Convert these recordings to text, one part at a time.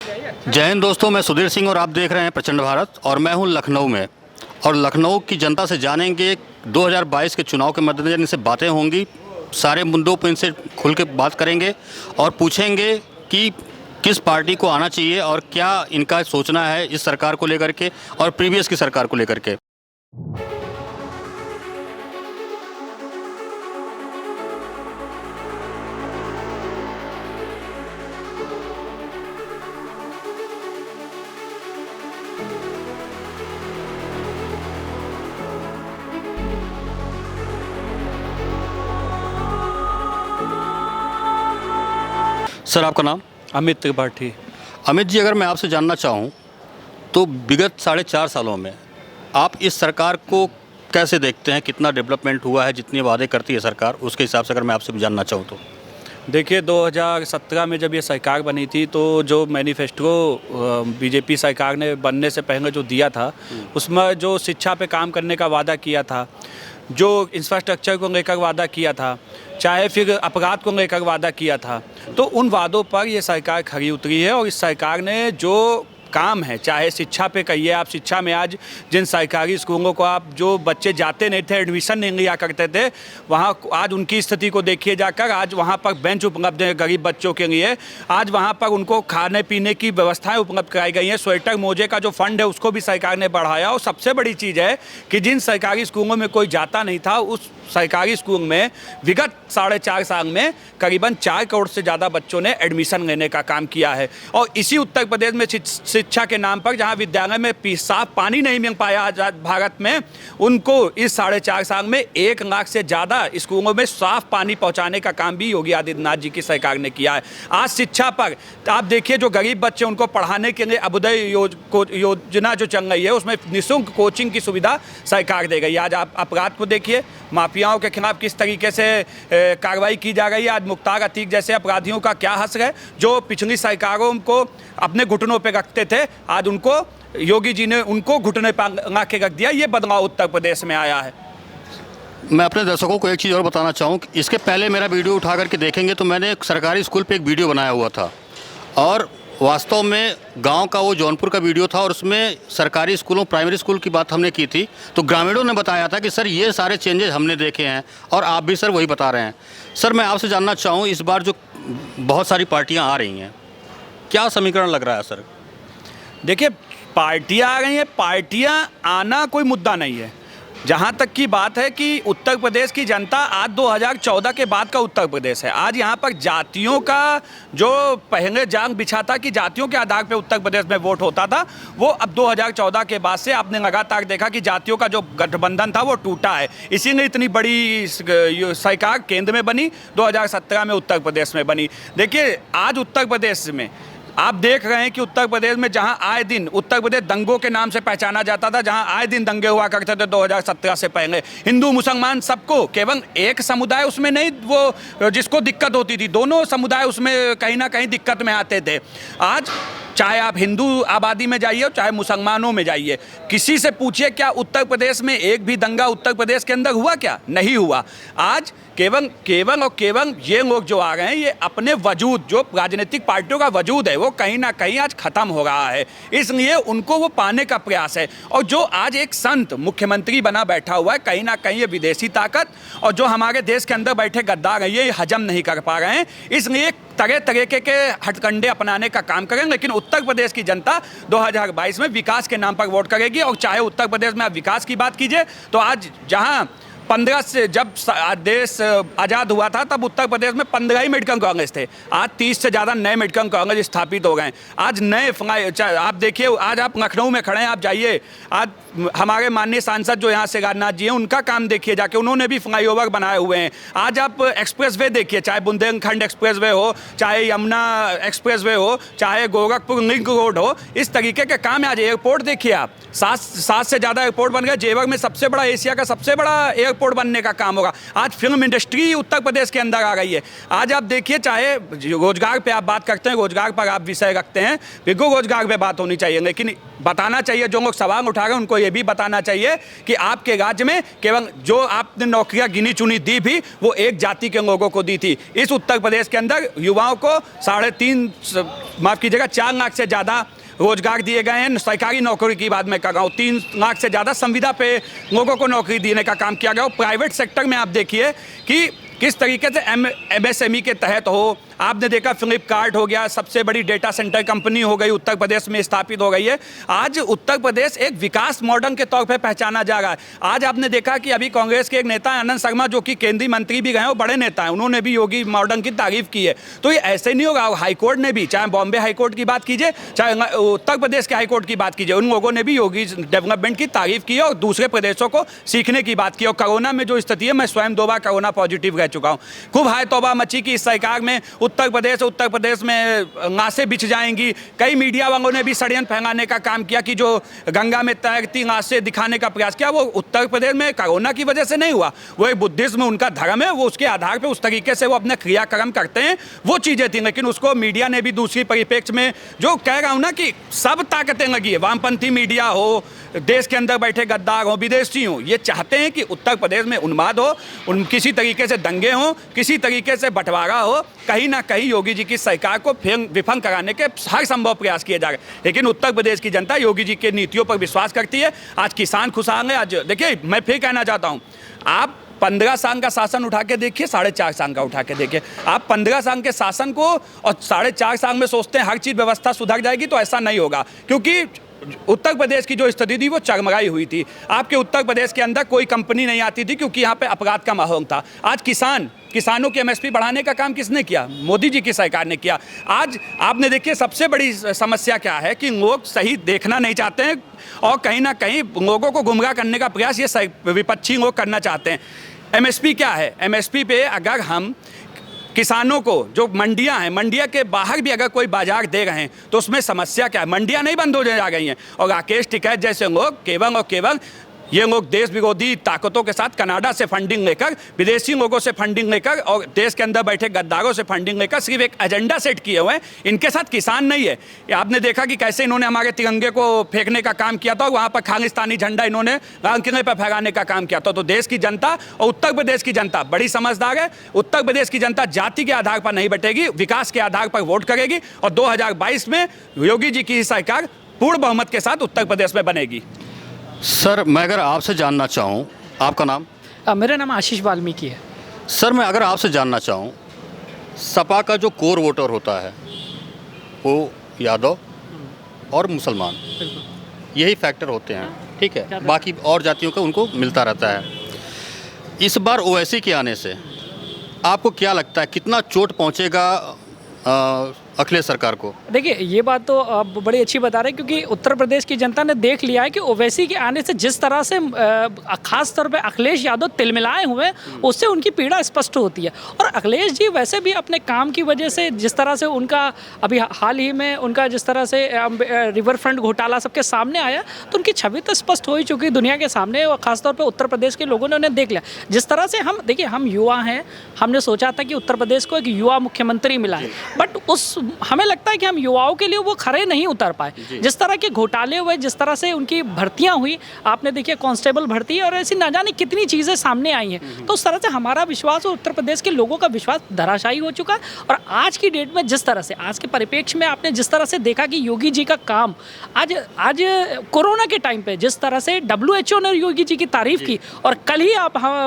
जय हिंद दोस्तों, मैं सुधीर सिंह और आप देख रहे हैं प्रचंड भारत। और मैं हूं लखनऊ में, और लखनऊ की जनता से जानेंगे 2022 के चुनाव के मद्देनजर इनसे बातें होंगी, सारे मुद्दों पर इनसे खुल के बात करेंगे और पूछेंगे कि किस पार्टी को आना चाहिए और क्या इनका सोचना है इस सरकार को लेकर के और प्रीवियस की सरकार को लेकर के। सर, आपका नाम? अमित त्रिपाठी। अमित जी, अगर मैं आपसे जानना चाहूँ तो विगत 4.5 सालों में आप इस सरकार को कैसे देखते हैं? कितना डेवलपमेंट हुआ है? जितने वादे करती है सरकार, उसके हिसाब से अगर मैं आपसे जानना चाहूँ तो। देखिए, 2017 में जब ये सरकार बनी थी तो जो मैनिफेस्टो बीजेपी सरकार ने बनने से पहले जो दिया था, उसमें जो शिक्षा पे काम करने का वादा किया था, जो इंफ्रास्ट्रक्चर को लेकर वादा किया था, चाहे फिर अपराध को लेकर वादा किया था, तो उन वादों पर ये सरकार खरी उतरी है। और इस सरकार ने जो काम है, चाहे शिक्षा पे कहिए आप, शिक्षा में आज जिन सरकारी स्कूलों को आप जो बच्चे जाते नहीं थे, एडमिशन नहीं लिया करते थे, वहाँ आज उनकी स्थिति को देखिए जाकर। आज वहाँ पर बेंच उपलब्ध है गरीब बच्चों के लिए, आज वहाँ पर उनको खाने पीने की व्यवस्थाएं उपलब्ध कराई गई हैं। स्वेटर मोजे का जो फंड है उसको भी सरकार ने बढ़ाया। और सबसे बड़ी चीज़ है कि जिन सरकारी स्कूलों में कोई जाता नहीं था, उस सरकारी स्कूल में विगत 4.5 साल में करीबन 4 करोड़ से ज़्यादा बच्चों ने एडमिशन लेने का काम किया है। और इसी उत्तर प्रदेश में शिक्षा के नाम पर जहां विद्यालय में साफ पानी नहीं मिल पाया आजाद भारत में, उनको इस 4.5 साल में 1 लाख से ज़्यादा स्कूलों में साफ पानी पहुंचाने का काम भी योगी आदित्यनाथ जी की सरकार ने किया है। आज शिक्षा पर आप देखिए, जो गरीब बच्चे उनको पढ़ाने के लिए अभ्युदय योजना जो चल रही है, उसमें निःशुल्क कोचिंग की सुविधा सरकार दे गई है। आज आप अपराध को देखिए, माफियाओं के खिलाफ किस तरीके से कार्रवाई की जा रही है। आज मुख्तार अतीक जैसे अपराधियों का क्या हश्र है, जो पिछली सरकारों को अपने घुटनों पे रखते थे, आज उनको योगी जी ने उनको घुटने पर ला के रख दिया। ये बदलाव उत्तर प्रदेश में आया है। मैं अपने दर्शकों को एक चीज़ और बताना चाहूँ कि इसके पहले मेरा वीडियो उठा करके देखेंगे तो मैंने एक सरकारी स्कूल पे एक वीडियो बनाया हुआ था, और वास्तव में गांव का वो जौनपुर का वीडियो था, और उसमें सरकारी स्कूलों, प्राइमरी स्कूल की बात हमने की थी। तो ग्रामीणों ने बताया था कि सर ये सारे चेंजेस हमने देखे हैं, और आप भी सर वही बता रहे हैं। सर, मैं आपसे जानना चाहूँ, इस बार जो बहुत सारी पार्टियां आ रही हैं, क्या समीकरण लग रहा है सर? देखिए, पार्टियां आ रही हैं, पार्टियां आना कोई मुद्दा नहीं है। जहाँ तक की बात है कि उत्तर प्रदेश की जनता आज 2014 के बाद का उत्तर प्रदेश है। आज यहाँ पर जातियों का जो पहले जांग बिछा था कि जातियों के आधार पे उत्तर प्रदेश में वोट होता था, वो अब 2014 के बाद से आपने लगातार देखा कि जातियों का जो गठबंधन था वो टूटा है। इसीलिए इतनी बड़ी सरकार केंद्र में बनी, 2017 में उत्तर प्रदेश में बनी। देखिए, आज उत्तर प्रदेश में आप देख रहे हैं कि उत्तर प्रदेश में जहां आए दिन उत्तर प्रदेश दंगों के नाम से पहचाना जाता था, जहां आए दिन दंगे हुआ करते थे 2017 से पहले, हिंदू मुसलमान सबको, केवल एक समुदाय उसमें नहीं वो जिसको दिक्कत होती थी, दोनों समुदाय उसमें कहीं ना कहीं दिक्कत में आते थे। आज चाहे आप हिंदू आबादी में जाइए चाहे मुसलमानों में जाइए, किसी से पूछिए क्या उत्तर प्रदेश में एक भी दंगा उत्तर प्रदेश के अंदर हुआ? क्या नहीं हुआ। आज केवल ये लोग जो आ गए हैं, ये अपने वजूद, जो राजनीतिक पार्टियों का वजूद है, वो कहीं ना कहीं आज खत्म हो रहा है, इसलिए उनको वो पाने का प्रयास है। और जो आज एक संत मुख्यमंत्री बना बैठा हुआ है, कहीं ना कहीं ये विदेशी ताकत और जो हमारे देश के अंदर बैठे गद्दार हैं, ये हजम नहीं कर पा रहे हैं, इसलिए तरह तरीके के हथकंडे अपनाने का काम करें। लेकिन उत्तर प्रदेश की जनता 2022 में विकास के नाम पर वोट करेगी। और चाहे उत्तर प्रदेश में आप विकास की बात कीजिए, तो आज जहां 15 से जब देश आज़ाद हुआ था, तब उत्तर प्रदेश में 15 ही मेडिकल कॉलेज थे। आज 30 से ज़्यादा नए मेडिकल कॉलेज स्थापित हो गए हैं। आज नए आप देखिए, आज आप लखनऊ में खड़े हैं, आप जाइए, आज हमारे माननीय सांसद जो यहाँ से राजनाथ जी हैं, उनका काम देखिए जाके, उन्होंने भी फ्लाईओवर बनाए हुए हैं। आज आप एक्सप्रेसवे देखिए, चाहे बुंदेलखंड एक्सप्रेसवे हो, चाहे यमुना एक्सप्रेसवे हो, चाहे गोरखपुर लिंक रोड हो, इस तरीके के काम है। आज एयरपोर्ट देखिए आप, 7 से ज़्यादा एयरपोर्ट बन गए। जेवर में सबसे बड़ा, एशिया का सबसे बड़ा एयरपोर्ट बनने का काम होगा। आज फिल्म इंडस्ट्री उत्तर प्रदेश के अंदर आ गई है। आज आप देखिए, चाहे रोजगार पे आप बात करते हैं, रोजगार पर आप विषय रखते हैं, बिल्कुल रोजगार पे बात होनी चाहिए, लेकिन बताना चाहिए, जो लोग सवाल उठा रहे हैं उनको ये भी बताना चाहिए कि आपके राज्य में केवल जो आपने नौकरियां गिनी चुनी दी भी, वो एक जाति के लोगों को दी थी। इस उत्तर प्रदेश के अंदर युवाओं को 4 लाख से ज़्यादा रोजगार दिए गए हैं। सरकारी नौकरी की बात मैं कर रहा हूँ, 3 लाख से ज़्यादा संविदा पे लोगों को नौकरी देने का काम किया गया। प्राइवेट सेक्टर में आप देखिए कि किस तरीके से MSME के तहत हो। आपने देखा फ्लिपकार्ट हो गया, सबसे बड़ी डेटा सेंटर कंपनी हो गई, उत्तर प्रदेश में स्थापित हो गई है। आज उत्तर प्रदेश एक विकास मॉडल के तौर पे पहचाना जा रहा है। आज आपने देखा कि अभी कांग्रेस के एक नेता आनंद शर्मा, जो कि केंद्रीय मंत्री भी गए हैं और बड़े नेता हैं, उन्होंने भी योगी मॉडल की तारीफ की है। तो ये ऐसे नहीं होगा। हाईकोर्ट ने भी, चाहे बॉम्बे हाईकोर्ट की बात कीजिए, चाहे उत्तर प्रदेश के हाईकोर्ट की बात कीजिए, उन लोगों ने भी योगी डेवलपमेंट की तारीफ की है और दूसरे प्रदेशों को सीखने की बात की। और कोरोना में जो स्थिति है, मैं स्वयं 2 बार कोरोना पॉजिटिव रह चुका हूँ। खूब हाय तौबा मची कि इस सरकार में उत्तर प्रदेश में लाशें बिछ जाएंगी। कई मीडिया वालों ने भी षड्यंत्र फैलाने का काम किया कि जो गंगा में तैरती लाशें दिखाने का प्रयास किया, वो उत्तर प्रदेश में कोरोना की वजह से नहीं हुआ। वो एक बुद्धिज्म उनका धर्म है, वो उसके आधार पर उस तरीके से वो अपने क्रियाक्रम करते हैं, वो चीज़ें थी। लेकिन उसको मीडिया ने भी दूसरी परिप्रेक्ष्य में, जो कह रहा हूँ ना कि सब ताकतें लगी है, वामपंथी मीडिया हो, देश के अंदर बैठे गद्दार हो, विदेशी हो, ये चाहते हैं कि उत्तर प्रदेश में उन्माद हो, किसी तरीके से दंगे हों, किसी तरीके से बंटवारा हो, कहीं ना कहीं योगी जी की सरकार को विफल कराने के हर संभव प्रयास किए जा रहे हैं। लेकिन उत्तर प्रदेश की जनता योगी जी के नीतियों पर विश्वास करती है। आज किसान खुशहाल है। आज देखिए, मैं फिर कहना चाहता हूँ, आप 15 साल का शासन उठा के देखिए, 4.5 साल का उठा के देखिए। आप 15 साल के शासन को और 4.5 साल में सोचते हैं हर चीज़ व्यवस्था सुधर जाएगी, तो ऐसा नहीं होगा। क्योंकि उत्तर प्रदेश की जो स्थिति थी वो चरमराई हुई थी। आपके उत्तर प्रदेश के अंदर कोई कंपनी नहीं आती थी, क्योंकि यहाँ पे अपराध का माहौल था। आज किसानों की MSP बढ़ाने का काम किसने किया? मोदी जी की सरकार ने किया। आज आपने देखिए, सबसे बड़ी समस्या क्या है कि लोग सही देखना नहीं चाहते हैं और कहीं ना कहीं लोगों को गुमराह करने का प्रयास ये विपक्षी लोग करना चाहते हैं। MSP क्या है? MSP पे अगर हम किसानों को, जो मंडियां हैं, मंडिया के बाहर भी अगर कोई बाजार दे रहे हैं, तो उसमें समस्या क्या है? मंडियां नहीं बंद हो जा गई हैं। और राकेश टिकैत जैसे लोग केवल और केवल ये लोग देश विरोधी ताकतों के साथ कनाडा से फंडिंग लेकर, विदेशी लोगों से फंडिंग लेकर और देश के अंदर बैठे गद्दारों से फंडिंग लेकर सिर्फ एक एजेंडा सेट किए हुए हैं। इनके साथ किसान नहीं है। आपने देखा कि कैसे इन्होंने हमारे तिरंगे को फेंकने का काम किया था और वहाँ पर खालिस्तानी झंडा इन्होंने लाल किले पर फहराने का काम किया था। तो देश की जनता और उत्तर प्रदेश की जनता बड़ी समझदार है। उत्तर प्रदेश की जनता जाति के आधार पर नहीं बटेगी, विकास के आधार पर वोट करेगी और 2022 में योगी जी की सरकार पूर्ण बहुमत के साथ उत्तर प्रदेश में बनेगी। सर, मैं अगर आपसे जानना चाहूँ, आपका नाम? मेरा नाम आशीष वाल्मीकि है। सर, मैं अगर आपसे जानना चाहूँ, सपा का जो कोर वोटर होता है वो यादव और मुसलमान, यही फैक्टर होते हैं, ठीक है। बाकी और जातियों का उनको मिलता रहता है। इस बार ओवैसी के आने से आपको क्या लगता है, कितना चोट पहुँचेगा अखिलेश सरकार को? देखिए, ये बात तो आप बड़ी अच्छी बता रहे हैं, क्योंकि उत्तर प्रदेश की जनता ने देख लिया है कि ओवैसी के आने से जिस तरह से खास तौर पे अखिलेश यादव तिलमिलाए हुए, उससे उनकी पीड़ा स्पष्ट होती है। और अखिलेश जी वैसे भी अपने काम की वजह से, जिस तरह से उनका अभी हाल ही में उनका जिस तरह से रिवर फ्रंट घोटाला सबके सामने आया, तो उनकी छवि तो स्पष्ट हो ही चुकी दुनिया के सामने, और खासतौर पर उत्तर प्रदेश के लोगों ने उन्हें देख लिया। जिस तरह से हम देखिए, हम युवा हैं, हमने सोचा था कि उत्तर प्रदेश को एक युवा मुख्यमंत्री मिला है, बट हमें लगता है कि हम युवाओं के लिए वो खरे नहीं उतर पाए। जिस तरह के घोटाले हुए, जिस तरह से उनकी भर्तियां हुई, आपने देखिए कांस्टेबल भर्ती और ऐसी ना जाने कितनी चीज़ें सामने आई हैं, तो उस तरह से हमारा विश्वास और उत्तर प्रदेश के लोगों का विश्वास धराशायी हो चुका है। और आज की डेट में जिस तरह से, आज के परिप्रेक्ष्य में आपने जिस तरह से देखा कि योगी जी का काम, आज कोरोना के टाइम पे जिस तरह से WHO ने योगी जी की तारीफ की, और कल ही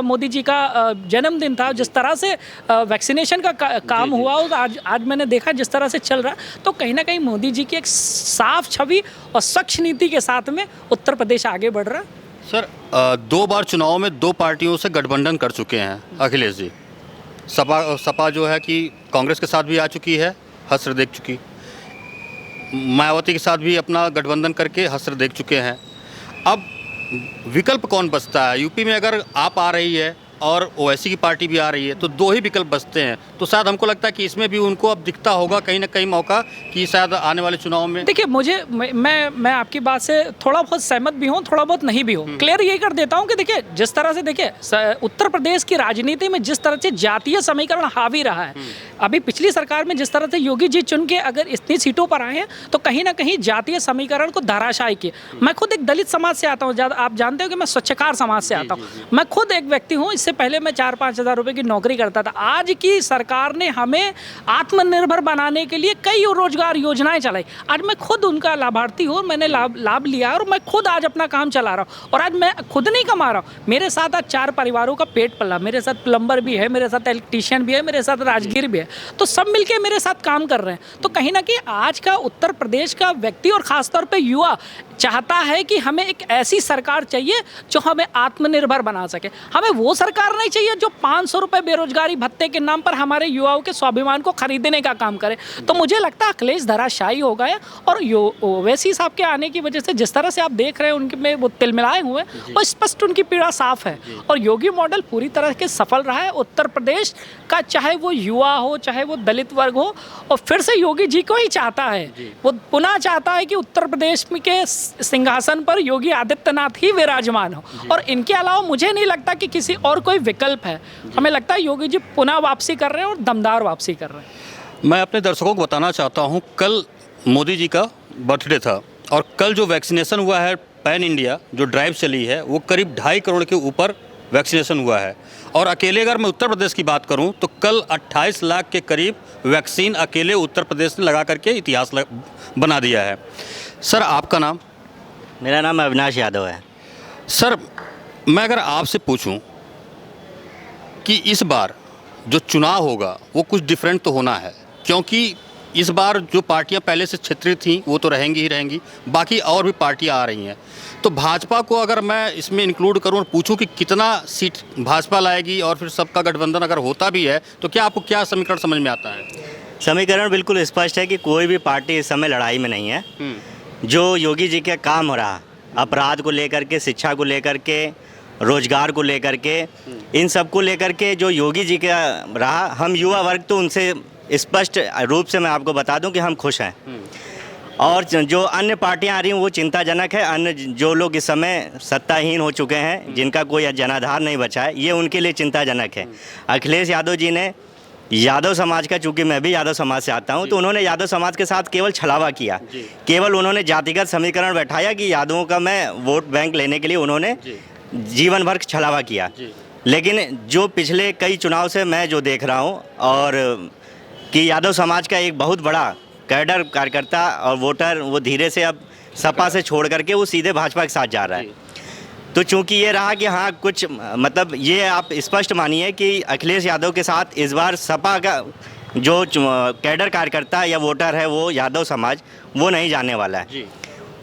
मोदी जी का जन्मदिन था, जिस तरह से वैक्सीनेशन का काम हुआ, और आज मैंने देखा जिस तरह से चल रहा, तो कहीं ना कहीं मोदी जी की एक साफ छवि और स्वच्छ नीति के साथ में उत्तर प्रदेश आगे बढ़ रहा। सर, 2 बार चुनाव में 2 पार्टियों से गठबंधन कर चुके हैं अखिलेश जी। सपा जो है कि कांग्रेस के साथ भी आ चुकी है, हस्र देख चुकी, मायावती के साथ भी अपना गठबंधन करके हस्र देख चुके हैं। अब विकल्प कौन बचता है? यूपी में अगर आप आ रही है और ओवैसी की पार्टी भी आ रही है, तो दो ही विकल्प बचते हैं। तो शायद हमको लगता है कि इसमें भी उनको अब दिखता होगा कहीं ना कहीं मौका कि शायद आने वाले चुनाव में। देखिए, मुझे मैं आपकी बात से थोड़ा बहुत सहमत भी हूँ, थोड़ा बहुत नहीं भी हूँ। क्लियर ये कर देता हूँ कि देखिए, जिस तरह से देखिए उत्तर प्रदेश की राजनीति में जिस तरह से जातीय समीकरण हावी रहा है, अभी पिछली सरकार में जिस तरह से योगी जी चुन के अगर इतनी सीटों पर आए हैं तो कहीं ना कहीं जातीय समीकरण को धराशायी किए। मैं खुद एक दलित समाज से आता हूँ, आप जानते हो कि मैं स्वच्छकार समाज से आता हूँ। मैं खुद एक व्यक्ति हूँ, इससे पहले मैं 4-5 हज़ार रुपए की नौकरी करता था। आज की सरकार ने हमें आत्मनिर्भर बनाने के लिए कई रोजगार योजनाएं चलाई। आज मैं खुद उनका लाभार्थी हूँ, मैंने लाभ लिया और मैं खुद आज अपना काम चला रहा हूँ। और आज मैं खुद नहीं कमा रहा हूँ, मेरे साथ आज 4 परिवारों का पेट पला। मेरे साथ प्लम्बर भी है, मेरे साथ इलेक्ट्रीशियन भी है, मेरे साथ राजगीर भी है, तो सब मिलके मेरे साथ काम कर रहे हैं। तो कहीं ना कहीं आज का उत्तर प्रदेश का व्यक्ति और खासतौर पे युवा चाहता है कि हमें एक ऐसी सरकार चाहिए जो हमें आत्मनिर्भर बना सके। हमें वो सरकार नहीं चाहिए जो 500 रुपये बेरोजगारी भत्ते के नाम पर हमारे युवाओं के स्वाभिमान को खरीदने का काम करे। तो मुझे लगता है अखिलेश धराशायी हो गए और ओवैसी साहब के आने की वजह से जिस तरह से आप देख रहे हैं उनके में वो तिलमिलाए हुए हैं, वो स्पष्ट उनकी पीड़ा साफ है। और योगी मॉडल पूरी तरह के सफल रहा है उत्तर प्रदेश का, चाहे वो युवा हो, चाहे वो दलित वर्ग हो। और फिर से योगी जी को ही चाहता है, वो पुनः चाहता है कि उत्तर प्रदेश के सिंहासन पर योगी आदित्यनाथ ही विराजमान हो। और इनके अलावा मुझे नहीं लगता कि किसी और कोई विकल्प है। हमें लगता है योगी जी पुनः वापसी कर रहे हैं और दमदार वापसी कर रहे हैं। मैं अपने दर्शकों को बताना चाहता हूँ, कल मोदी जी का बर्थडे था और कल जो वैक्सीनेशन हुआ है पैन इंडिया जो ड्राइव चली है, वो करीब 2.5 करोड़ के ऊपर वैक्सीनेशन हुआ है। और अकेले अगर मैं उत्तर प्रदेश की बात करूं तो कल 28 लाख के करीब वैक्सीन अकेले उत्तर प्रदेश ने लगा करके इतिहास बना दिया है। सर, आपका नाम? मेरा नाम अविनाश यादव है। सर, मैं अगर आपसे पूछूं कि इस बार जो चुनाव होगा वो कुछ डिफरेंट तो होना है, क्योंकि इस बार जो पार्टियां पहले से क्षेत्रीय थीं वो तो रहेंगी ही रहेंगी, बाकी और भी पार्टियां आ रही हैं। तो भाजपा को अगर मैं इसमें इंक्लूड करूं और पूछूं कि कितना सीट भाजपा लाएगी और फिर सबका गठबंधन अगर होता भी है तो क्या आपको क्या समीकरण समझ में आता है? समीकरण बिल्कुल स्पष्ट है कि कोई भी पार्टी इस समय लड़ाई में नहीं है। जो योगी जी का काम हो रहा, अपराध को लेकर के, शिक्षा को लेकर के, रोजगार को लेकर के, इन सब को लेकर के जो योगी जी का रहा, हम युवा वर्ग तो उनसे स्पष्ट रूप से मैं आपको बता दूं कि हम खुश हैं। और जो अन्य पार्टियां आ रही हैं वो चिंताजनक है। अन्य जो लोग इस समय सत्ताहीन हो चुके हैं, जिनका कोई जनाधार नहीं बचा है, ये उनके लिए चिंताजनक है। अखिलेश यादव जी ने यादव समाज का, चूंकि मैं भी यादव समाज से आता हूं, तो उन्होंने यादव समाज के साथ केवल छलावा किया। केवल उन्होंने जातिगत समीकरण बैठाया कि यादवों का मैं वोट बैंक लेने के लिए उन्होंने जीवन भर छलावा किया। लेकिन जो पिछले कई चुनाव से मैं जो देख रहा हूँ, और कि यादव समाज का एक बहुत बड़ा कैडर कार्यकर्ता और वोटर वो धीरे से अब सपा से छोड़ करके वो सीधे भाजपा के साथ जा रहा है। तो चूंकि ये रहा कि हाँ कुछ मतलब ये आप स्पष्ट मानिए कि अखिलेश यादव के साथ इस बार सपा का जो कैडर कार्यकर्ता या वोटर है वो यादव समाज वो नहीं जाने वाला है।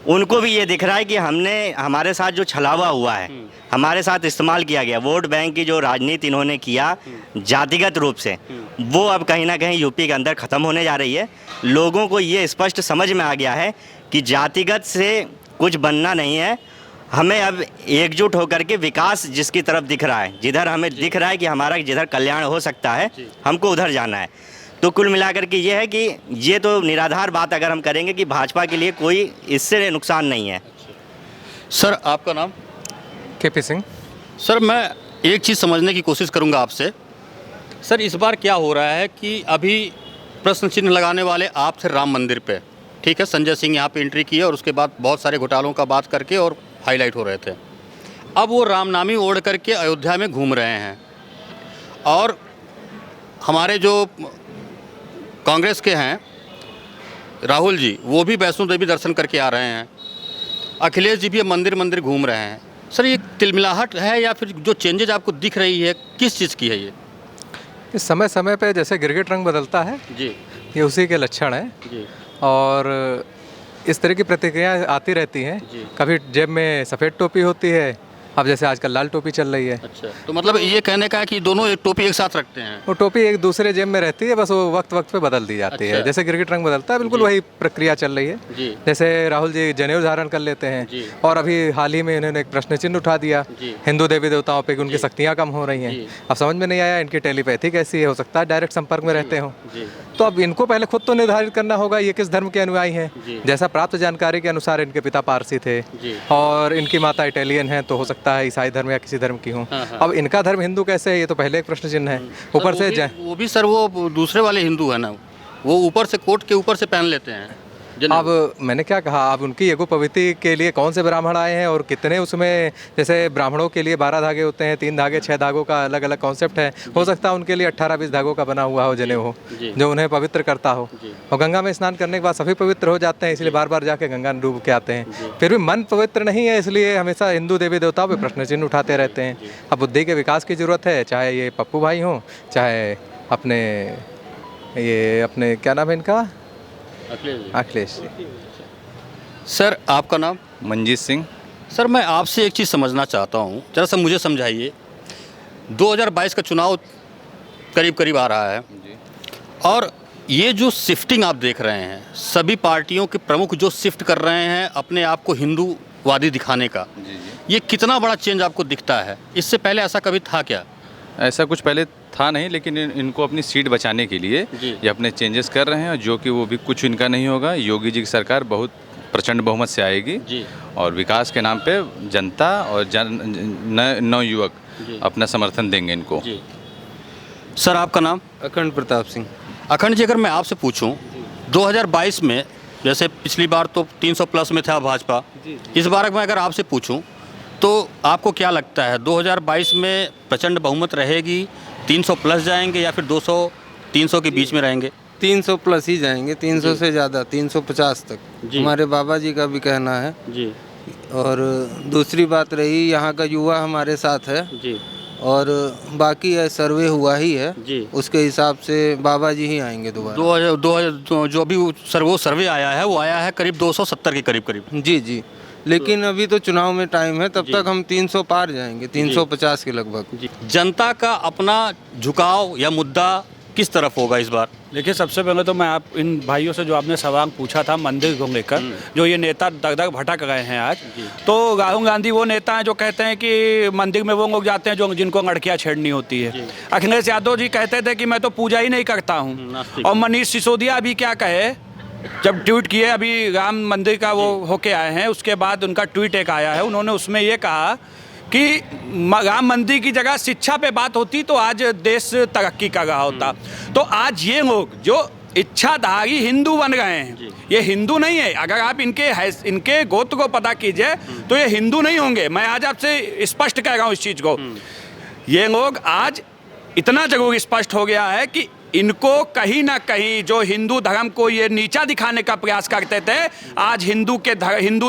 उनको भी ये दिख रहा है कि हमने हमारे साथ जो छलावा हुआ है, हमारे साथ इस्तेमाल किया गया, वोट बैंक की जो राजनीति इन्होंने किया जातिगत रूप से, वो अब कहीं ना कहीं यूपी के अंदर ख़त्म होने जा रही है। लोगों को ये स्पष्ट समझ में आ गया है कि जातिगत से कुछ बनना नहीं है, हमें अब एकजुट होकर के विकास जिसकी तरफ दिख रहा है, जिधर हमें दिख रहा है कि हमारा जिधर कल्याण हो सकता है, हमको उधर जाना है। तो कुल मिलाकर के ये है कि ये तो निराधार बात अगर हम करेंगे कि भाजपा के लिए कोई इससे नुकसान नहीं है। सर, आपका नाम? केपी सिंह। सर, मैं एक चीज़ समझने की कोशिश करूंगा आपसे। सर, इस बार क्या हो रहा है कि अभी प्रश्न चिन्ह लगाने वाले आप थे राम मंदिर पे, ठीक है, संजय सिंह यहाँ पे एंट्री की और उसके बाद बहुत सारे घोटालों का बात करके और हाईलाइट हो रहे थे। अब वो रामनामी ओढ़ करके अयोध्या में घूम रहे हैं और हमारे जो कांग्रेस के हैं राहुल जी, वो भी वैष्णो देवी दर्शन करके आ रहे हैं। अखिलेश जी भी मंदिर मंदिर घूम रहे हैं। सर, ये तिलमिलाहट है या फिर जो चेंजेज आपको दिख रही है किस चीज़ की है ये? इस समय समय पे जैसे गिरगिट रंग बदलता है जी, ये उसी के लक्षण है। जी, और इस तरह की प्रतिक्रियाएं आती रहती हैं। जी। कभी जेब में सफ़ेद टोपी होती है, अब जैसे आजकल लाल टोपी चल रही है, अच्छा, तो मतलब ये कहने का है कि दोनों एक टोपी एक साथ रखते हैं। वो टोपी एक दूसरे जेब में रहती है, बस वो वक्त वक्त पे बदल दी जाती है। अच्छा। जैसे गिरगिट रंग बदलता है, बिल्कुल वही प्रक्रिया चल रही है। जी। जैसे राहुल जी जनेऊ धारण कर लेते हैं, जी। और अभी हाल ही में इन्होंने एक प्रश्न चिन्ह उठा दिया जी। हिंदू देवी देवताओं पे कि उनकी शक्तियाँ कम हो रही जी। हैं। अब समझ में नहीं आया इनकी टेलीपैथी कैसी है, हो सकता है डायरेक्ट संपर्क में रहते हों। जी। तो अब इनको पहले खुद तो निर्धारित करना होगा ये किस धर्म के अनुयायी जी। हैं। जैसा प्राप्त जानकारी के अनुसार इनके पिता पारसी थे जी। और इनकी माता इटालियन है, तो हो सकता है ईसाई धर्म या किसी धर्म की हो। हाँ, हाँ। अब इनका धर्म हिंदू कैसे है, ये तो पहले एक प्रश्न चिन्ह है। ऊपर से वो भी सर वो दूसरे वाले हिंदू है ना, वो ऊपर से कोट के ऊपर से पहन लेते हैं। अब मैंने क्या कहा, अब उनकी एगो पवित्री के लिए कौन से ब्राह्मण आए हैं और कितने उसमें, जैसे ब्राह्मणों के लिए 12 धागे होते हैं, 3 धागे 6 धागों का अलग अलग कॉन्सेप्ट है। हो सकता है उनके लिए 18-20 धागों का बना हुआ हो जनेऊ हो, जो उन्हें पवित्र करता हो। और गंगा में स्नान करने के बाद सभी पवित्र हो जाते हैं, इसलिए बार बार जाके गंगा में डूब के आते हैं। फिर भी मन पवित्र नहीं है, इसलिए हमेशा हिंदू देवी देवताओं पर प्रश्न चिन्ह उठाते रहते हैं। अब बुद्धि के विकास की जरूरत है, चाहे ये पप्पू भाई हों, चाहे अपने क्या नाम है इनका, अखिलेश जी। सर आपका नाम? मंजीत सिंह। सर मैं आपसे एक चीज़ समझना चाहता हूँ, जरा सा मुझे समझाइए। 2022 का चुनाव करीब करीब आ रहा है, और ये जो शिफ्टिंग आप देख रहे हैं, सभी पार्टियों के प्रमुख जो शिफ्ट कर रहे हैं अपने आप को हिंदूवादी दिखाने का, ये कितना बड़ा चेंज आपको दिखता है? इससे पहले ऐसा कभी था क्या? ऐसा कुछ पहले था नहीं, लेकिन इनको अपनी सीट बचाने के लिए ये अपने चेंजेस कर रहे हैं, जो कि वो भी कुछ इनका नहीं होगा। योगी जी की सरकार बहुत प्रचंड बहुमत से आएगी जी। और विकास के नाम पे जनता और नवयुवक अपना समर्थन देंगे इनको। जी। सर आपका नाम? अखंड प्रताप सिंह। अखंड जी, अगर मैं आपसे पूछूं 2022 में, जैसे पिछली बार तो 300 प्लस में था भाजपा, इस बार मैं अगर आपसे पूछूं तो आपको क्या लगता है 2022 में प्रचंड बहुमत रहेगी, 300 प्लस जाएंगे या फिर 200-300 के बीच में रहेंगे? 300 प्लस ही जाएंगे, 300 से ज़्यादा 350 तक हमारे बाबा जी का भी कहना है जी। और दूसरी बात रही, यहाँ का युवा हमारे साथ है जी। और बाकी है सर्वे हुआ ही है जी। उसके हिसाब से बाबा जी ही आएंगे दोबारा। 2000 जो अभी सर्वे आया है वो आया है करीब 270 के करीब। जी जी, लेकिन अभी तो चुनाव में टाइम है, तब तक हम 300 पार जाएंगे, 350 के लगभग। जनता का अपना झुकाव या मुद्दा किस तरफ होगा इस बार? देखिए, सबसे पहले तो मैं आप इन भाइयों से जो आपने सवाल पूछा था मंदिर को लेकर, जो ये नेता दग दग भटक रहे हैं आज, तो राहुल गांधी वो नेता हैं जो कहते हैं कि मंदिर में वो लोग जाते हैं जो जिनको लड़कियां छेड़नी होती है। अखिलेश यादव जी कहते थे कि मैं तो पूजा ही नहीं करता हूँ। और मनीष सिसोदिया अभी क्या कहे, जब ट्वीट किए, अभी राम मंदिर का वो होके आए हैं, उसके बाद उनका ट्वीट एक आया है, उन्होंने उसमें ये कहा कि राम मंदिर की जगह शिक्षा पे बात होती तो आज देश तरक्की कर रहा होता। तो आज ये लोग जो इच्छाधारी हिंदू बन गए हैं, ये हिंदू नहीं है। अगर आप इनके गोत्र को पता कीजिए तो ये हिंदू नहीं होंगे। मैं आज आपसे स्पष्ट कह रहा हूँ इस चीज़ को। ये लोग आज इतना जरूर स्पष्ट हो गया है कि इनको कहीं ना कहीं जो हिंदू धर्म को ये नीचा दिखाने का प्रयास करते थे, आज हिंदू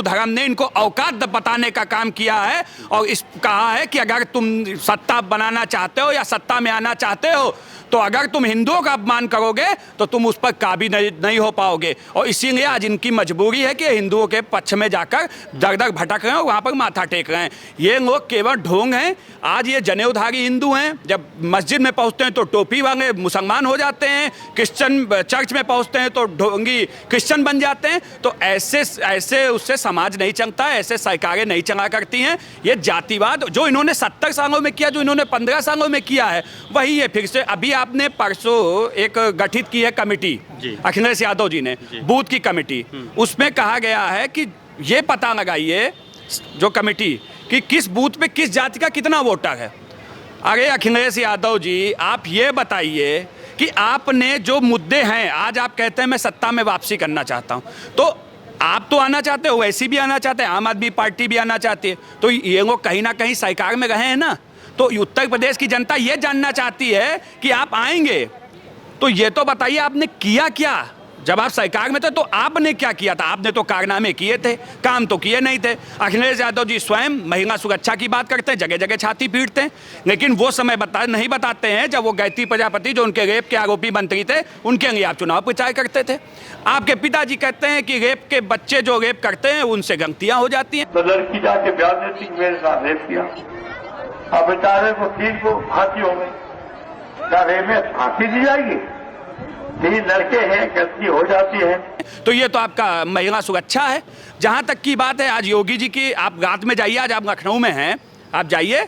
धर्म ने इनको औकात बताने का काम किया है और कहा है कि अगर तुम सत्ता बनाना चाहते हो या सत्ता में आना चाहते हो तो अगर तुम हिंदुओं का अपमान करोगे तो तुम उस पर काबिज नहीं हो पाओगे। और इसीलिए आज इनकी मजबूरी है कि हिंदुओं के पक्ष में जाकर दर दर भटक रहे हैं और वहाँ पर माथा टेक रहे हैं। ये लोग केवल ढोंग हैं। आज ये जनेऊधारी हिंदू हैं, जब मस्जिद में पहुँचते हैं तो टोपी वाले मुसलमान हो जाते हैं, क्रिश्चियन चर्च में पहुँचते हैं तो ढोंगी क्रिश्चियन बन जाते हैं। तो ऐसे उससे समाज नहीं चलता, ऐसे सरकारें नहीं चला करती हैं। ये जातिवाद जो इन्होंने 70 सालों में किया, जो इन्होंने 15 सालों में किया है, वही है फिर से। अभी आपने परसों एक गठित की है कमेटी, अखिलेश यादव जी ने, बूथ की कमेटी, उसमें कहा गया है कि ये पता लगाइए जो कमेटी कि किस बूथ पे किस जाति का कितना वोटर है। अरे अखिलेश यादव जी, आप ये बताइए कि आपने जो मुद्दे हैं, आज आप कहते हैं मैं सत्ता में वापसी करना चाहता हूं, तो आप तो आना चाहते हो, वैसी भी आना चाहते हैं, आम आदमी पार्टी भी आना चाहती है, तो ये लोग कहीं ना कहीं सरकार में रहे हैं ना। तो उत्तर प्रदेश की जनता ये जानना चाहती है कि आप आएंगे तो ये तो बताइए आपने किया क्या जब आप सरकार में थे तो आपने क्या किया था? आपने तो कारनामे किए थे, काम तो किए नहीं थे। अखिलेश यादव जी स्वयं महिला सुरक्षा की बात करते हैं, जगह जगह छाती पीटते हैं, लेकिन वो समय नहीं बताते हैं जब वो गायत्री प्रजापति जो उनके रेप के आरोपी मंत्री थे उनके लिए आप चुनाव प्रचार करते थे। आपके पिताजी कहते हैं कि रेप के बच्चे जो रेप करते हैं उनसे गलतियां हो जाती हैं। तो लड़की जाके बयान देती कि मेरे साथ रेप किया, अब बेचारे को 3 को फांसी हो गई। क्या रेप में फांसी दी जाएगी? 3 लड़के हैं, गलती हो जाती है। तो ये तो आपका महिला सुरक्षा है। जहां तक की बात है, आज योगी जी की, आप रात में जाइए, आज आप लखनऊ में हैं, आप जाइए,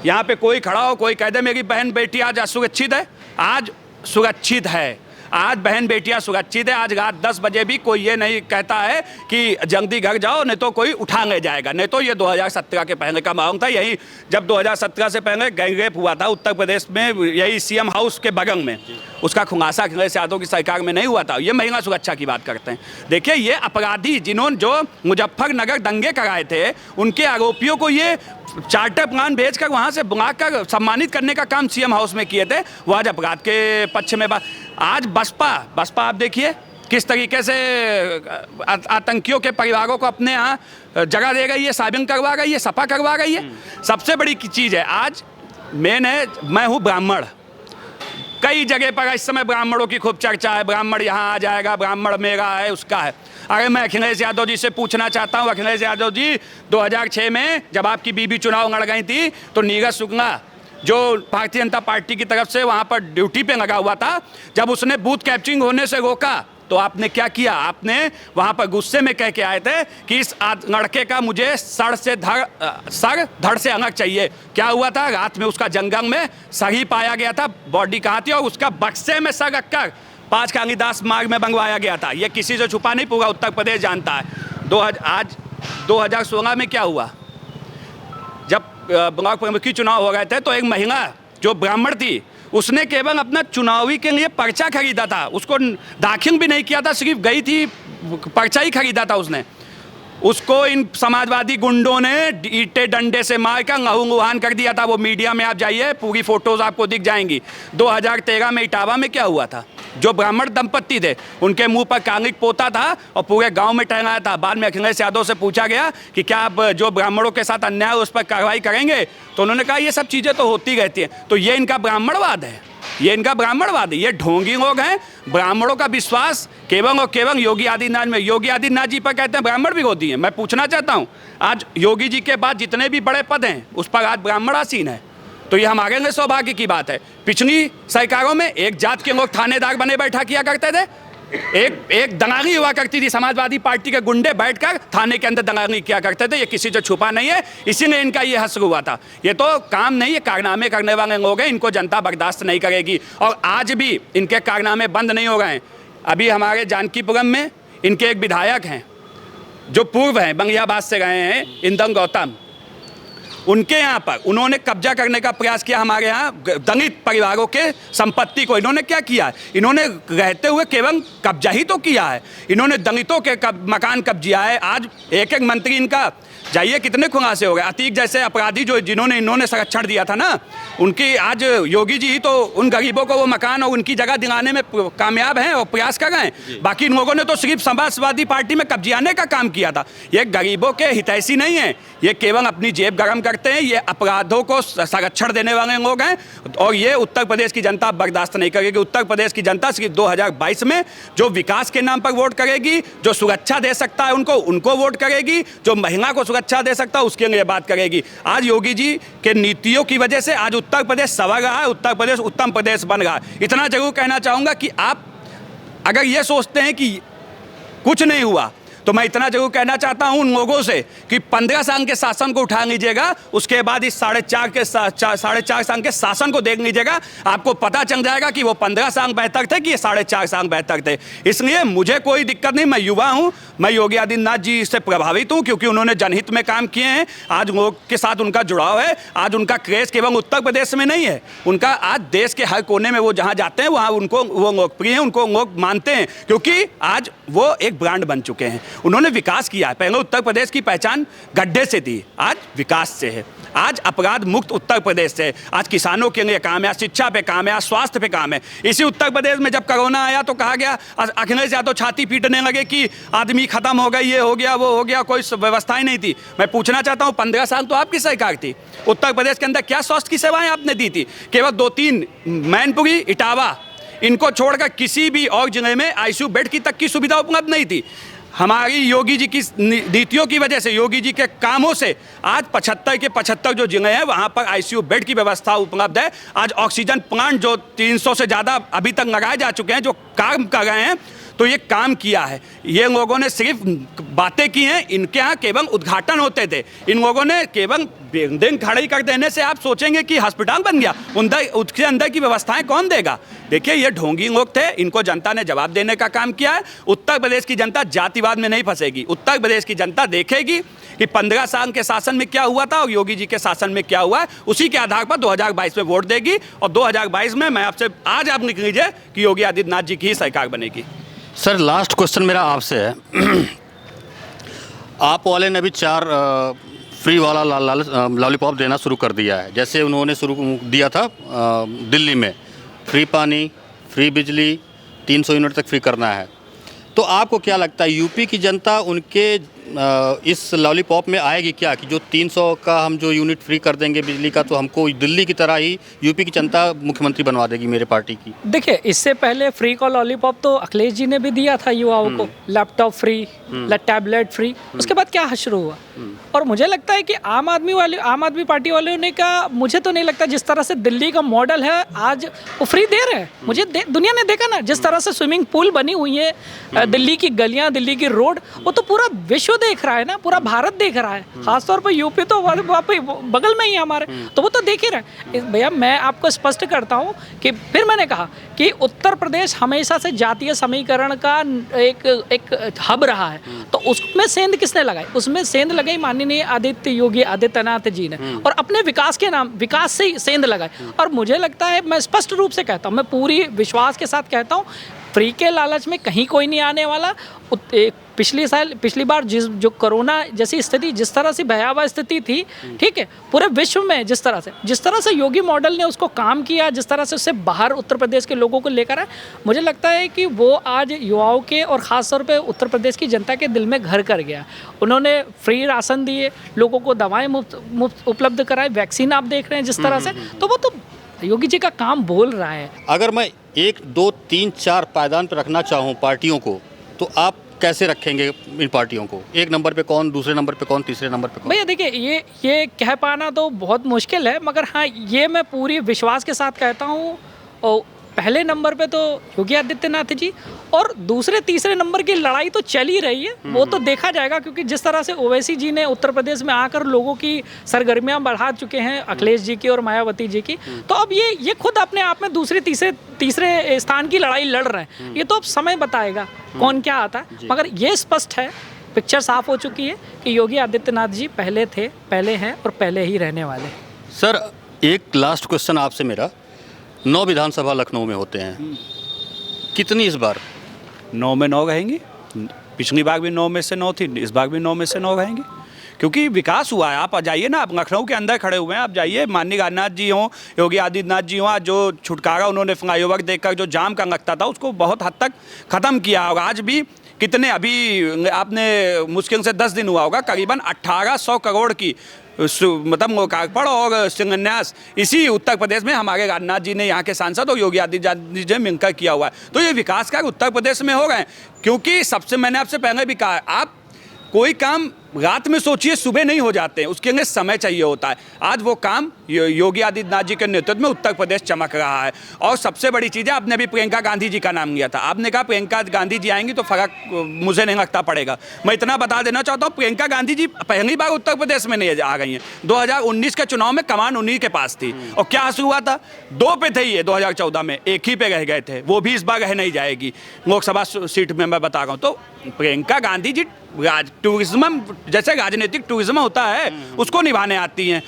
यहाँ पे कोई खड़ा हो, कोई कह दे मेरी बहन बेटी आज असुरक्षित है, आज सुरक्षित है, आज बहन बेटियां सुरक्षित है। आज रात 10 बजे भी कोई ये नहीं कहता है कि जल्दी घर जाओ नहीं तो कोई उठा ले जाएगा। नहीं तो ये 2017 के पहले का माहौल था। यही जब 2017 से पहले गैंग रेप हुआ था उत्तर प्रदेश में, यही सीएम हाउस के बगल में, उसका खुलासा अखिलेश यादव की सरकार में नहीं हुआ था। ये महिला सुरक्षा की बात करते हैं। देखिए, ये अपराधी जिन्होंने जो मुजफ्फरनगर दंगे कराए थे उनके आरोपियों को ये चार्टर प्लान भेजकर वहां से बुलाकर सम्मानित करने का काम सीएम हाउस में किए थे। वो आज अपराध के पक्ष में आज बसपा आप देखिए किस तरीके से आतंकियों के परिवारों को अपने यहाँ जगह दे गई है, साबिन करवा गई है, सपा करवा गई है। सबसे बड़ी चीज़ है, आज मैं हूँ ब्राह्मण, कई जगह पर इस समय ब्राह्मणों की खूब चर्चा है, ब्राह्मण यहाँ आ जाएगा, ब्राह्मण मेरा है, उसका है। अरे मैं अखिलेश यादव जी से पूछना चाहता हूँ, अखिलेश यादव जी 2006 में जब आपकी बीबी चुनाव लड़ गई थी तो नीरज शुक्ला जो भारतीय जनता पार्टी की तरफ से वहाँ पर ड्यूटी पे लगा हुआ था, जब उसने बूथ कैप्चरिंग होने से रोका तो आपने क्या किया? आपने वहाँ पर गुस्से में कह के आए थे कि इस लड़के का मुझे सर धड़ से अलग चाहिए। क्या हुआ था? रात में उसका जंगल में सर ही पाया गया था, बॉडी कहाँ थी, और उसका बक्से में सर रखकर 5 कालीदास मार्ग में मंगवाया गया था। ये किसी से छुपा नहीं, पूरा उत्तर प्रदेश जानता है। आज 2016 में क्या हुआ? जब ब्लॉक प्रमुखी चुनाव हो गए थे तो एक महिला जो ब्राह्मण थी उसने केवल अपना चुनावी के लिए पर्चा खरीदा था, उसको दाखिल भी नहीं किया था, सिर्फ गई थी पर्चा ही खरीदा था उसने। उसको इन समाजवादी गुंडों ने ईंटे डंडे से मारकर लहूलुहान कर दिया था। वो मीडिया में आप जाइए, पूरी फोटोज आपको दिख जाएंगी। 2013 में इटावा में क्या हुआ था? जो ब्राह्मण दंपत्ति थे उनके मुंह पर कांगिक पोता था और पूरे गांव में टहलाया था। बाद में अखिलेश यादव से पूछा गया कि क्या आप जो ब्राह्मणों के साथ अन्याय उस पर कार्रवाई करेंगे, तो उन्होंने कहा ये सब चीज़ें तो होती रहती हैं। तो ये इनका ब्राह्मणवाद है, ये इनका ब्राह्मणवाद है। ये ढोंगी लोग हैं। ब्राह्मणों का विश्वास केवल और केवल योगी आदित्यनाथ में। योगी आदित्यनाथ जी पर कहते हैं ब्राह्मण विरोधी हैं। मैं पूछना चाहता हूँ, आज योगी जी के बाद जितने भी बड़े पद हैं उस पर आज ब्राह्मण आसीन है, तो ये हमारे लिए सौभाग्य की बात है। पिछली सरकारों में एक जात के लोग थानेदार बने बैठा किया करते थे, एक दंगाली हुआ करती थी, समाजवादी पार्टी के गुंडे बैठकर थाने के अंदर दंगाली किया करते थे। ये किसी से छुपा नहीं है, इसीलिए इनका ये हश्र हुआ था। ये तो काम नहीं है, कारनामे करने वाले लोग हैं, इनको जनता बर्दाश्त नहीं करेगी। और आज भी इनके कारनामे बंद नहीं हो गए हैं। अभी हमारे जानकीपुरम में इनके एक विधायक हैं जो पूर्व हैं, बंगियाबाद से गए हैं, इंदम गौतम। उनके यहाँ पर उन्होंने कब्जा करने का प्रयास किया हमारे यहाँ दलित परिवारों के संपत्ति को। इन्होंने क्या किया? इन्होंने रहते हुए केवल कब्जा ही तो किया है। इन्होंने दलितों के मकान कब्जिया है। आज एक एक मंत्री इनका जाइए कितने खुलासे हो गए। अतीक जैसे अपराधी जो जिन्होंने इन्होंने संरक्षण दिया था ना, उनकी आज योगी जी ही तो उन गरीबों को वो मकान और उनकी जगह दिलाने में कामयाब हैं और प्रयास कर रहे हैं। बाकी इन लोगों ने तो सिर्फ समाजवादी पार्टी में कब्जियाने का काम किया था। ये गरीबों के हितैषी नहीं है, ये केवल अपनी जेब गर्म करते हैं। ये अपराधों को संरक्षण देने वाले लोग हैं और ये उत्तर प्रदेश की जनता बर्दाश्त नहीं करेगी। उत्तर प्रदेश की जनता सिर्फ 2022 में जो विकास के नाम पर वोट करेगी, जो सुरक्षा दे सकता है उनको वोट करेगी, जो महिला को सुरक्षा दे सकता है उसके लिए बात करेगी। आज योगी जी के नीतियों की वजह से आज उत्तर प्रदेश संवर रहा है, उत्तर प्रदेश उत्तम प्रदेश बन रहा है। इतना जरूर कहना चाहूँगा कि आप अगर ये सोचते हैं कि कुछ नहीं हुआ, तो मैं इतना जरूर कहना चाहता हूं उन लोगों से कि 15 साल के शासन को उठा लीजिएगा, उसके बाद इस 4.5 साल के शासन को देख लीजिएगा, आपको पता चल जाएगा कि वो 15 साल बेहतर थे कि ये 4.5 साल बेहतर थे। इसलिए मुझे कोई दिक्कत नहीं, मैं युवा हूं, मैं योगी आदित्यनाथ जी से प्रभावित हूं क्योंकि उन्होंने जनहित में काम किए हैं। आज लोग के साथ उनका जुड़ाव है। आज उनका क्रेज केवल उत्तर प्रदेश में नहीं है, उनका आज देश के हर कोने में वो जहाँ जाते हैं वहाँ उनको वो लोकप्रिय हैं, उनको लोग मानते हैं क्योंकि आज वो एक ब्रांड बन चुके हैं। उन्होंने विकास किया है। पहले उत्तर प्रदेश की पहचान गड्ढे से थी, आज विकास से है। आज अपराध मुक्त उत्तर प्रदेश से, आज किसानों के लिए काम है, आज शिक्षा पे काम है, आज स्वास्थ्य पे काम है। इसी उत्तर प्रदेश में जब कोरोना आया तो कहा गया, अखिलेश यादव छाती पीटने लगे कि आदमी खत्म हो गई, ये हो गया, वो हो गया, कोई व्यवस्थाएं नहीं थी। मैं पूछना चाहता हूँ, 15 साल तो आपकी सरकार थी, उत्तर प्रदेश के अंदर क्या स्वास्थ्य की सेवाएं आपने दी थी? केवल 2-3 मैनपुरी, इटावा, इनको छोड़कर किसी भी और जिले में आईसीयू बेड की तक की सुविधा उपलब्ध नहीं थी। हमारी योगी जी की नीतियों की वजह से, योगी जी के कामों से आज 75 के 75 जो जिले हैं वहाँ पर आईसीयू बेड की व्यवस्था उपलब्ध है। आज ऑक्सीजन प्लांट जो 300 से ज़्यादा अभी तक लगाए जा चुके हैं, जो काम कर रहे हैं, तो ये काम किया है। ये लोगों ने सिर्फ बातें की हैं, इनके यहाँ केवल उद्घाटन होते थे। इन लोगों ने केवल बिल्डिंग खड़ी कर देने से आप सोचेंगे कि अस्पताल बन गया, उसके अंदर की व्यवस्थाएं कौन देगा? देखिए, ये ढोंगी लोग थे, इनको जनता ने जवाब देने का काम किया है। उत्तर प्रदेश की जनता जातिवाद में नहीं फंसेगी। उत्तर प्रदेश की जनता देखेगी कि 15 साल के शासन में क्या हुआ था और योगी जी के शासन में क्या हुआ है, उसी के आधार पर 2022 में वोट देगी। और 2022 में मैं आपसे आज आप लिख लीजिए कि योगी आदित्यनाथ जी की ही सरकार बनेगी। सर, लास्ट क्वेश्चन मेरा आपसे है। आप वाले ने भी 4 फ्री वाला लॉलीपॉप देना शुरू कर दिया है। जैसे उन्होंने शुरू दिया था दिल्ली में, फ्री पानी, फ्री बिजली, 300 यूनिट तक फ्री करना है। तो आपको क्या लगता है, यूपी की जनता उनके इस लॉलीपॉप में आएगी क्या, कि जो 300 का हम जो यूनिट फ्री कर देंगे बिजली का, तो हमको दिल्ली की तरह ही यूपी की जनता मुख्यमंत्री बनवा देगी मेरे पार्टी की? देखिए, इससे पहले फ्री का लॉलीपॉप तो अखिलेश जी ने भी दिया था युवाओं को, लैपटॉप फ्री, टैबलेट फ्री। उसके बाद क्या शुरू हुआ? और मुझे लगता है कि आम आदमी पार्टी वालों ने का, मुझे तो नहीं लगता जिस तरह से दिल्ली का मॉडल है आज वो फ्री दे रहे हैं। मुझे दुनिया ने देखा ना, जिस तरह से स्विमिंग पूल बनी हुई है, दिल्ली की गलियां, दिल्ली की रोड, वो तो पूरा विश्व देख रहा है ना, पूरा भारत देख रहा है। खासतौर पर यूपी तो बगल में ही है हमारे, तो वो तो देख ही रहे। भैया, मैं आपको स्पष्ट करता हूँ कि फिर मैंने कहा कि उत्तर प्रदेश हमेशा से जातीय समीकरण का एक हब रहा है। तो उसमें सेंध किसने लगाई? उसमें सेंध लगाई माननीय योगी आदित्यनाथ जी ने, और अपने विकास से ही सेंध लगाई। और मुझे लगता है, मैं स्पष्ट रूप से कहता हूँ, मैं पूरी विश्वास के साथ कहता हूँ, फ्री के लालच में कहीं कोई नहीं आने वाला। पिछली बार जो कोरोना जैसी स्थिति, जिस तरह से भयावह स्थिति थी, ठीक है, पूरे विश्व में जिस तरह से योगी मॉडल ने उसको काम किया, जिस तरह से उससे बाहर उत्तर प्रदेश के लोगों को लेकर आए, मुझे लगता है कि वो आज युवाओं के और ख़ासतौर पे उत्तर प्रदेश की जनता के दिल में घर कर गया। उन्होंने फ्री राशन दिए, लोगों को दवाएं मुफ्त उपलब्ध कराए, वैक्सीन आप देख रहे हैं जिस तरह से, तो वो तो योगी जी का काम बोल रहा है। अगर मैं 1, 2, 3, 4 पायदान पर रखना चाहूँ पार्टियों को, तो आप कैसे रखेंगे इन पार्टियों को? 1 नंबर पे कौन, दूसरे नंबर पे कौन, तीसरे नंबर पे कौन? भैया देखिए, ये कह पाना तो बहुत मुश्किल है, मगर हाँ, ये मैं पूरी विश्वास के साथ कहता हूँ। और पहले नंबर पे तो योगी आदित्यनाथ जी, और दूसरे तीसरे नंबर की लड़ाई तो चल ही रही है, वो तो देखा जाएगा। क्योंकि जिस तरह से ओवैसी जी ने उत्तर प्रदेश में आकर लोगों की सरगर्मियां बढ़ा चुके हैं, अखिलेश जी की और मायावती जी की, तो अब ये खुद अपने आप में दूसरे तीसरे स्थान की लड़ाई लड़ रहे हैं। ये तो अब समय बताएगा कौन क्या आता है, मगर ये स्पष्ट है, पिक्चर साफ हो चुकी है कि योगी आदित्यनाथ जी पहले थे, पहले हैं और पहले ही रहने वाले। सर, एक लास्ट क्वेश्चन आपसे मेरा। 9 विधानसभा लखनऊ में होते हैं, कितनी इस बार? 9 में 9 रहेंगी। पिछली बार भी 9 में से 9 थी, इस बार भी 9 में से 9 रहेंगी, क्योंकि विकास हुआ है। आप जाइए ना, आप लखनऊ के अंदर खड़े हुए हैं, आप जाइए, माननीय राजनाथ जी हों, योगी आदित्यनाथ जी हों, आज जो छुटकारा उन्होंने फ्लाईओवर देखकर जो जाम का लगता था उसको बहुत हद तक ख़त्म किया। और आज भी कितने, अभी आपने मुश्किल से 10 दिन हुआ होगा, करीबन 1800 करोड़ की मतलब लोकार्पण और शिलान्यास इसी उत्तर प्रदेश में हमारे राजनाथ जी ने, यहाँ के सांसद और योगी आदित्यनाथ जी ने मिलकर किया हुआ है। तो ये विकास कार्य उत्तर प्रदेश में हो रहे हैं, क्योंकि सबसे, मैंने आपसे पहले भी कहा, आप कोई काम रात में सोचिए, सुबह नहीं हो जाते हैं, उसके लिए समय चाहिए होता है। आज वो काम योगी आदित्यनाथ जी के नेतृत्व में उत्तर प्रदेश चमक रहा है। और सबसे बड़ी चीज़ है, आपने अभी प्रियंका गांधी जी का नाम लिया था, आपने कहा प्रियंका गांधी जी आएंगी तो फर्क मुझे नहीं लगता पड़ेगा। मैं इतना बता देना चाहता हूँ, प्रियंका गांधी जी पहली बार उत्तर प्रदेश में नहीं आ गई हैं। 2019 के चुनाव में कमान उन्हीं के पास थी, और क्या हासिल हुआ था? 2 पे थे ये 2014 में, 1 ही पे रह गए थे, वो भी इस बार रह नहीं जाएगी लोकसभा सीट में, मैं बता रहा हूँ। तो प्रियंका गांधी जी टूरिज्म, जैसे राजनीतिक टूरिज्म होता है, उसको निभाने आती हैं।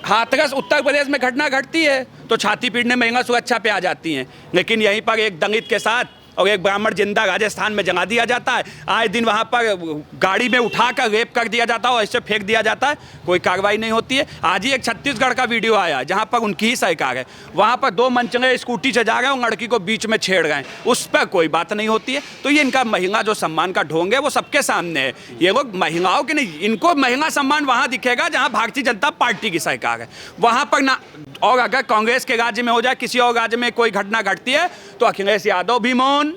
हाथरस उत्तर प्रदेश में घटना घटती है तो छाती पीटने महिला सुरक्षा पे आ जाती हैं, लेकिन यहीं पर एक दलित के साथ और एक ब्राह्मण जिंदा राजस्थान में जला दिया जाता है, आए दिन वहाँ पर गाड़ी में उठाकर रेप कर दिया जाता है और ऐसे फेंक दिया जाता है, कोई कार्रवाई नहीं होती है। आज ही एक छत्तीसगढ़ का वीडियो आया जहाँ पर उनकी ही सरकार है, वहाँ पर 2 मनचले स्कूटी से जा रहे हैं और लड़की को बीच में छेड़ रहे हैं, उस पर कोई बात नहीं होती है। तो ये इनका महिला जो सम्मान का ढोंग है वो सबके सामने है। ये लोग महिलाओं के नहीं, इनको महिला सम्मान वहाँ दिखेगा जहाँ भारतीय जनता पार्टी की सरकार है, वहाँ पर ना। और अगर कांग्रेस के राज्य में हो जाए, किसी और राज्य में कोई घटना घटती है तो अखिलेश यादव भी मौन,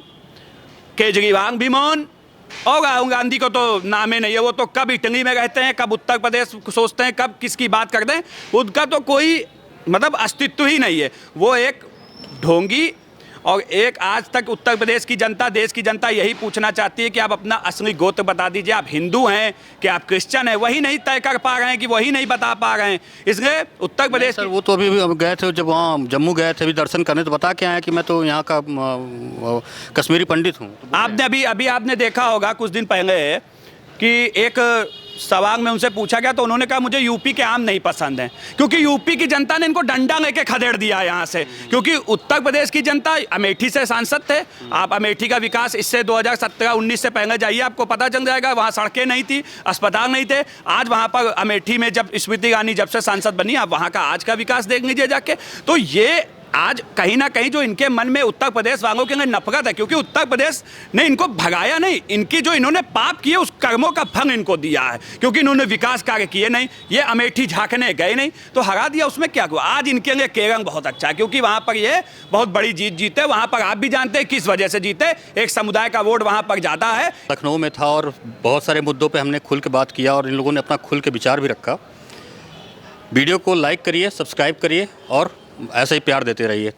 केजरीवाल भी मौन, और राहुल गांधी को तो नाम ही नहीं है। वो तो कब इटली में रहते हैं, कब उत्तर प्रदेश सोचते हैं, कब किसकी बात करते हैं, उनका तो कोई मतलब अस्तित्व ही नहीं है। वो एक ढोंगी। और एक आज तक उत्तर प्रदेश की जनता, देश की जनता यही पूछना चाहती है कि आप अपना असली गोत्र बता दीजिए, आप हिंदू हैं कि आप क्रिश्चियन हैं, वही नहीं तय कर पा रहे हैं, कि वही नहीं बता पा रहे हैं। इसलिए उत्तर प्रदेश सर वो तो अभी गए थे, जब वहाँ जम्मू गए थे अभी दर्शन करने, तो बता के आए कि मैं तो यहाँ का कश्मीरी पंडित हूँ। आपने अभी आपने देखा होगा कुछ दिन पहले कि एक सवाल में उनसे पूछा गया तो उन्होंने कहा मुझे यूपी के आम नहीं पसंद हैं, क्योंकि यूपी की जनता ने इनको डंडा लेके खदेड़ दिया यहाँ से। क्योंकि उत्तर प्रदेश की जनता, अमेठी से सांसद थे आप, अमेठी का विकास इससे 2017-19 से पहले जाइए, आपको पता चल जाएगा। वहाँ सड़कें नहीं थी, अस्पताल नहीं थे। आज वहाँ पर अमेठी में जब स्मृति ईरानी जब से सांसद बनी, आप वहाँ का आज का विकास देख लीजिए जाके। तो ये आज कहीं ना कहीं जो इनके मन में उत्तर प्रदेश वालों के लिए नफरत है, क्योंकि उत्तर प्रदेश ने इनको भगाया नहीं, इनकी जो इन्होंने पाप किए उस कर्मों का फल इनको दिया है, क्योंकि इन्होंने विकास कार्य किए नहीं, ये अमेठी झांकने गए नहीं, तो हरा दिया। उसमें क्या हुआ? आज इनके लिए केरंग बहुत अच्छा है, क्योंकि वहाँ पर ये बहुत बड़ी जीत जीते। वहाँ पर आप भी जानते हैं किस वजह से जीते, एक समुदाय का वोट वहाँ पर ज़्यादा है। लखनऊ में था और बहुत सारे मुद्दों पे हमने खुल के बात किया और इन लोगों ने अपना खुल के विचार भी रखा। वीडियो को लाइक करिए, सब्सक्राइब करिए और ऐसे ही प्यार देते रहिए।